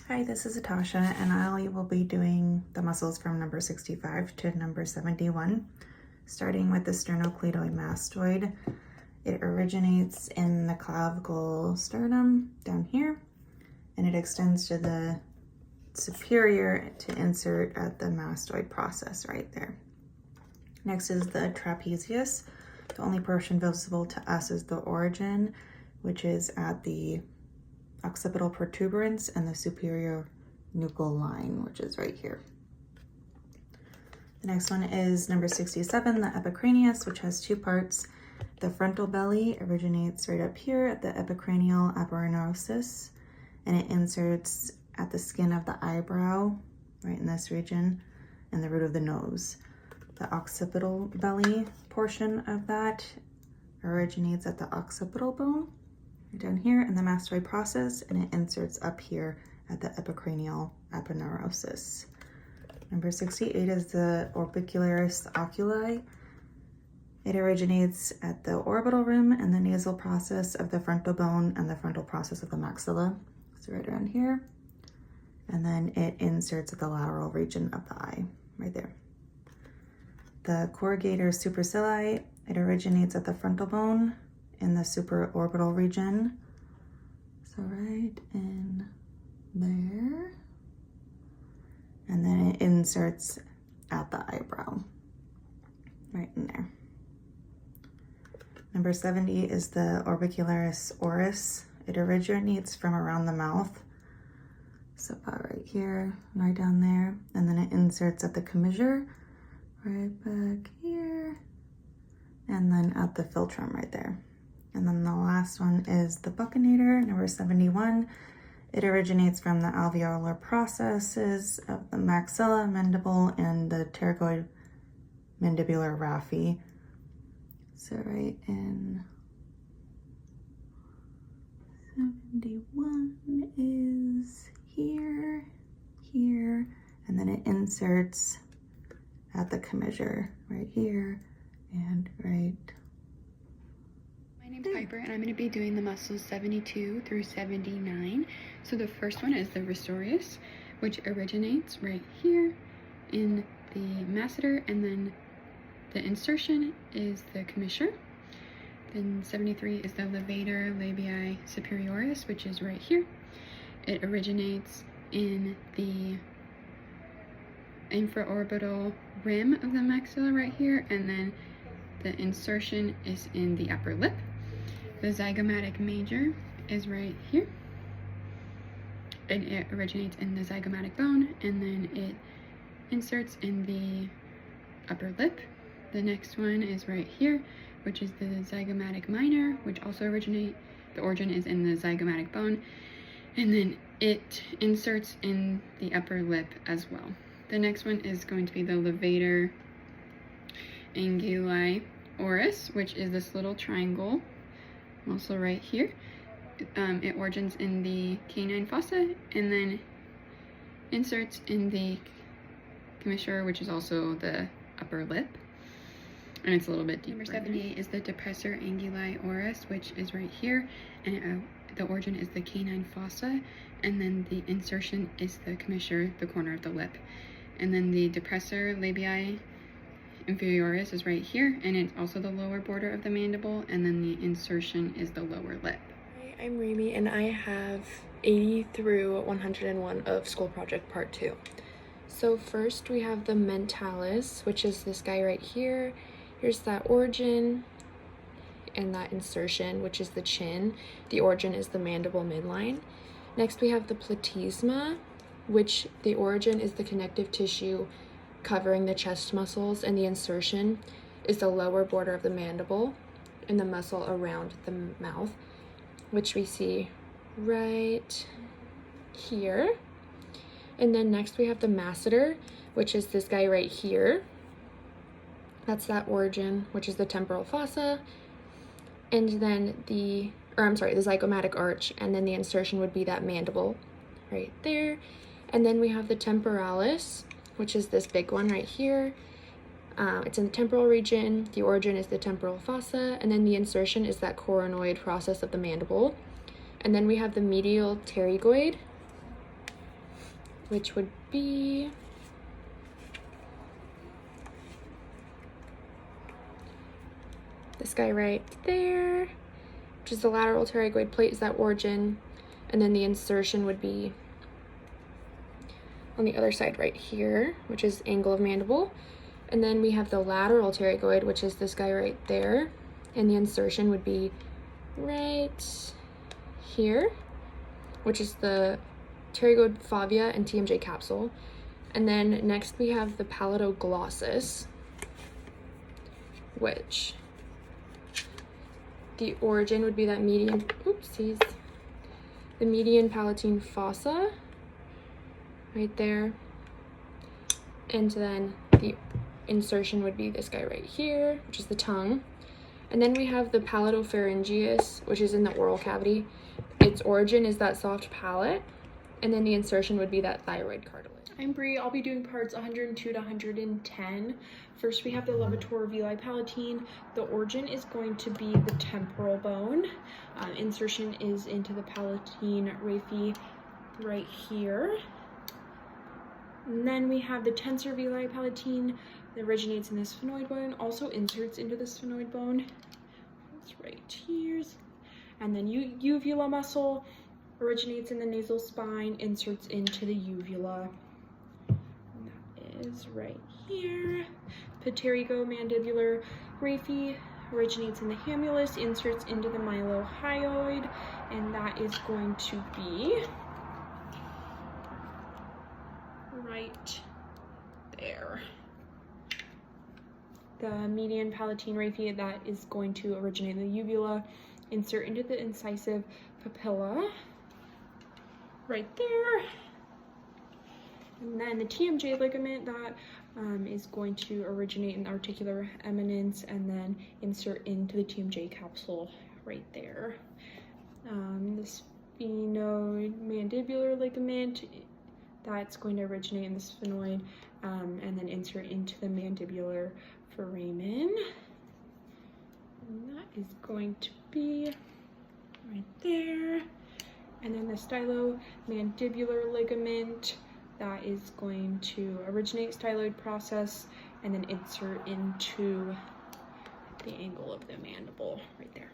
Hi, this is Natasha, and I will be doing the muscles from number 65 to number 71, starting with the sternocleidomastoid. It originates in the clavicle sternum down here, and it extends to the superior to insert at the mastoid process right there. Next is the trapezius. The only portion visible to us is the origin, which is at the occipital protuberance and the superior nuchal line, which is right here. The next one is number 67, the epicranius, which has two parts. The frontal belly originates right up here at the epicranial aponeurosis, and it inserts at the skin of the eyebrow, right in this region, and the root of the nose. The occipital belly portion of that originates at the occipital bone, down here in the mastoid process, and it inserts up here at the epicranial aponeurosis. Number 68 is the orbicularis oculi. It originates at the orbital rim and the nasal process of the frontal bone and the frontal process of the maxilla. So right around here. And then it inserts at the lateral region of the eye, right there. The corrugator supercilii, it originates at the frontal bone in the supraorbital region. So right in there. And then it inserts at the eyebrow, right in there. Number 70 is the orbicularis oris. It originates from around the mouth. So about right here, right down there. And then it inserts at the commissure, right back here. And then at the philtrum right there. And then the last one is the buccinator, number 71. It originates from the alveolar processes of the maxilla, mandible, and the pterygoid mandibular raphe. So right in 71 is here, here, and then it inserts at the commissure right here and right. My name's Piper, and I'm going to be doing the muscles 72 through 79. So the first one is the ristorius, which originates right here in the masseter, and then the insertion is the commissure. Then 73 is the levator labii superioris, which is right here. It originates in the infraorbital rim of the maxilla right here, and then the insertion is in the upper lip. The zygomatic major is right here, and it originates in the zygomatic bone, and then it inserts in the upper lip. The next one is right here, which is the zygomatic minor, which also the origin is in the zygomatic bone, and then it inserts in the upper lip as well. The next one is going to be the levator anguli oris, which is this little triangle, also right here. It origins in the canine fossa and then inserts in the commissure, which is also the upper lip, and it's a little bit deeper. Number 78 is the depressor anguli oris, which is right here, and the origin is the canine fossa, and then the insertion is the commissure, the corner of the lip. And then the depressor labii inferioris is right here, and it's also the lower border of the mandible, and then the insertion is the lower lip. Hi, I'm Rami, and I have 80 through 101 of School Project Part 2. So first we have the mentalis, which is this guy right here. Here's that origin and that insertion, which is the chin. The origin is the mandible midline. Next we have the platysma, which the origin is the connective tissue covering the chest muscles, and the insertion is the lower border of the mandible and the muscle around the mouth, which we see right here. And then next we have the masseter, which is this guy right here. That's that origin, which is the temporal fossa. And then the zygomatic arch, and then the insertion would be that mandible right there. And then we have the temporalis, which is this big one right here. It's in the temporal region. The origin is the temporal fossa, and then the insertion is that coronoid process of the mandible. And then we have the medial pterygoid, which would be this guy right there, which is the lateral pterygoid plate, is that origin, and then the insertion would be on the other side right here, which is angle of mandible. And then we have the lateral pterygoid, which is this guy right there, and the insertion would be right here, which is the pterygoid fovea and TMJ capsule. And then next we have the palatoglossus, which the origin would be that median, oopsies, the median palatine fossa right there. And then the insertion would be this guy right here, which is the tongue. And then we have the palatopharyngeus, which is in the oral cavity. Its origin is that soft palate, and then the insertion would be that thyroid cartilage. I'm Bree. I'll be doing parts 102 to 110. First, we have the levator villi palatine. The origin is going to be the temporal bone. Insertion is into the palatine raphe right here. And then we have the tensor villi palatine that originates in the sphenoid bone, also inserts into the sphenoid bone. It's right here. And then uvula muscle originates in the nasal spine, inserts into the uvula. And that is right here. Pterygomandibular raphe originates in the hamulus, inserts into the mylohyoid, and that is going to be right there. The median palatine raphe, that is going to originate in the uvula, insert into the incisive papilla right there. And then the TMJ ligament, that is going to originate in the articular eminence and then insert into the TMJ capsule right there. The sphenoid-mandibular ligament, that's going to originate in the sphenoid and then insert into the mandibular foramen. And that is going to be right there. And then the stylomandibular ligament, that is going to originate styloid process and then insert into the angle of the mandible right there.